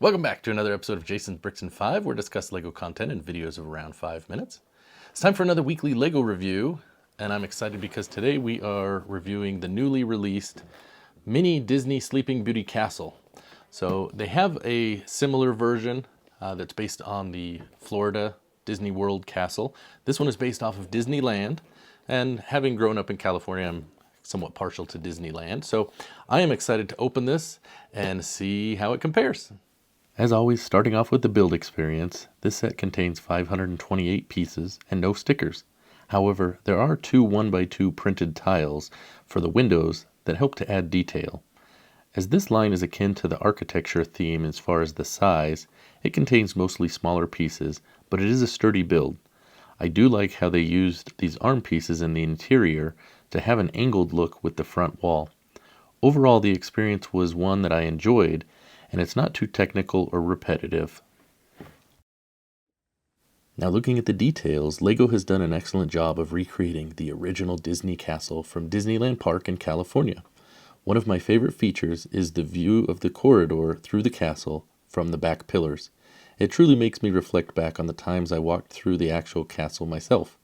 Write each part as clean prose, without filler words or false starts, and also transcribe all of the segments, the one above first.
Welcome back to another episode of Jason's Bricks and 5, where we discuss LEGO content in videos of around 5 minutes. It's time for another weekly LEGO review, and I'm excited because today we are reviewing the newly released Mini Disney Sleeping Beauty Castle. So they have a similar version that's based on the Florida Disney World Castle. This one is based off of Disneyland, and having grown up in California, I'm somewhat partial to Disneyland. So I am excited to open this and see how it compares. As always, starting off with the build experience, this set contains 528 pieces and no stickers. However, there are two 1x2 printed tiles for the windows that help to add detail. As this line is akin to the architecture theme as far as the size, it contains mostly smaller pieces, but it is a sturdy build. I do like how they used these arm pieces in the interior to have an angled look with the front wall. Overall, the experience was one that I enjoyed, and it's not too technical or repetitive. Now, looking at the details, LEGO has done an excellent job of recreating the original Disney castle from Disneyland Park in California. One of my favorite features is the view of the corridor through the castle from the back pillars. It truly makes me reflect back on the times I walked through the actual castle myself.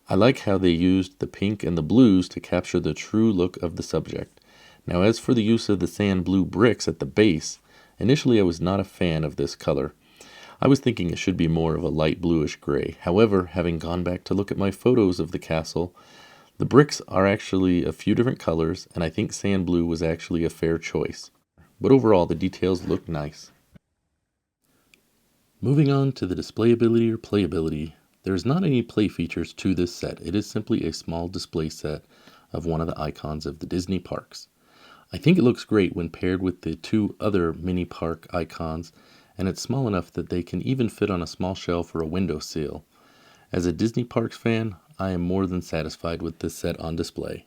I like how they used the pink and the blues to capture the true look of the subject. Now, as for the use of the sand blue bricks at the base, initially I was not a fan of this color. I was thinking it should be more of a light bluish gray. However, having gone back to look at my photos of the castle, the bricks are actually a few different colors, and I think sand blue was actually a fair choice. But overall, the details look nice. Moving on to the displayability or playability, there is not any play features to this set. It is simply a small display set of one of the icons of the Disney parks. I think it looks great when paired with the two other mini park icons, and it's small enough that they can even fit on a small shelf or a windowsill. As a Disney Parks fan, I am more than satisfied with this set on display.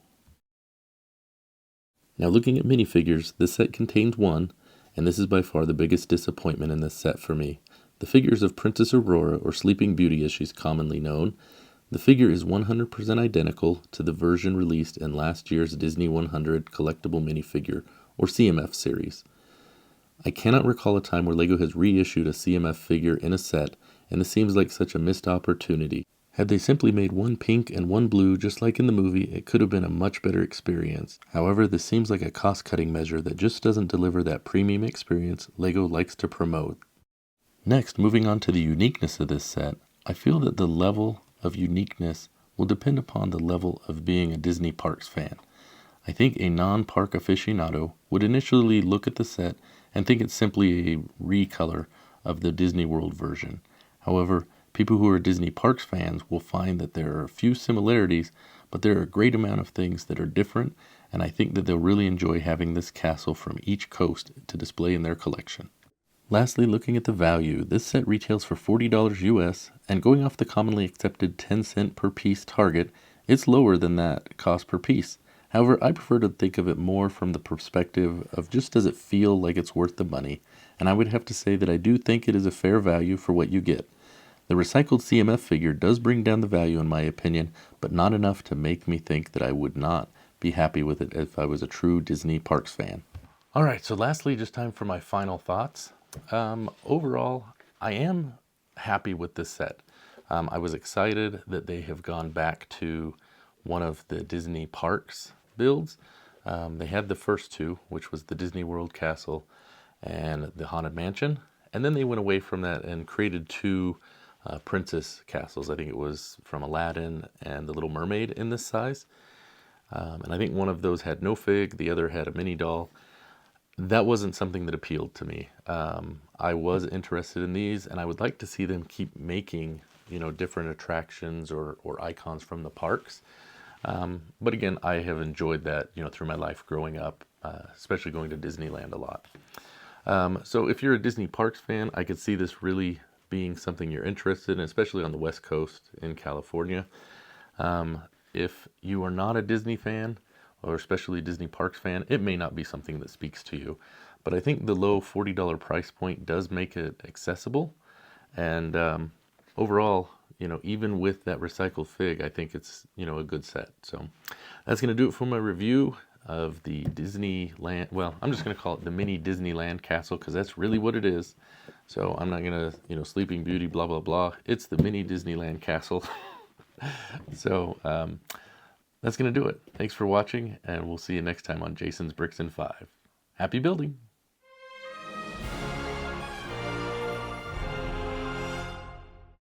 Now, looking at minifigures, this set contains one, and this is by far the biggest disappointment in this set for me. The figures of Princess Aurora, or Sleeping Beauty as she's commonly known. The figure is 100% identical to the version released in last year's Disney 100 Collectible Minifigure, or CMF series. I cannot recall a time where LEGO has reissued a CMF figure in a set, and this seems like such a missed opportunity. Had they simply made one pink and one blue just like in the movie, it could have been a much better experience. However, this seems like a cost-cutting measure that just doesn't deliver that premium experience LEGO likes to promote. Next, moving on to the uniqueness of this set, I feel that the level of uniqueness will depend upon the level of being a Disney Parks fan. I think a non-park aficionado would initially look at the set and think it's simply a recolor of the Disney World version. However, people who are Disney Parks fans will find that there are a few similarities, but there are a great amount of things that are different, and I think that they'll really enjoy having this castle from each coast to display in their collection. Lastly, looking at the value, this set retails for $40 US, and going off the commonly accepted 10-cent per piece target, it's lower than that cost per piece. However, I prefer to think of it more from the perspective of just does it feel like it's worth the money, and I would have to say that I do think it is a fair value for what you get. The recycled CMF figure does bring down the value in my opinion, but not enough to make me think that I would not be happy with it if I was a true Disney Parks fan. Alright, so lastly, just time for my final thoughts. Overall, I am happy with this set. I was excited that they have gone back to one of the Disney Parks builds. They had the first two, which was the Disney World Castle and the Haunted Mansion, and then they went away from that and created two princess castles. I think it was from Aladdin and the Little Mermaid in this size. And I think one of those had no fig, the other had a mini doll. That wasn't something that appealed to me. I was interested in these, and I would like to see them keep making, different attractions or icons from the parks. But again, I have enjoyed that, through my life growing up, especially going to Disneyland a lot. So if you're a Disney Parks fan, I could see this really being something you're interested in, especially on the West Coast in California. If you are not a Disney fan, or especially a Disney Parks fan, it may not be something that speaks to you. But I think the low $40 price point does make it accessible. And overall, even with that recycled fig, I think it's, a good set. So that's going to do it for my review. of the Disneyland. Well, I'm just going to call it the mini Disneyland castle because that's really what it is. So I'm not going to, Sleeping Beauty, blah, blah, blah. It's the mini Disneyland castle. So that's going to do it. Thanks for watching, and we'll see you next time on Jason's Bricks and 5. Happy building!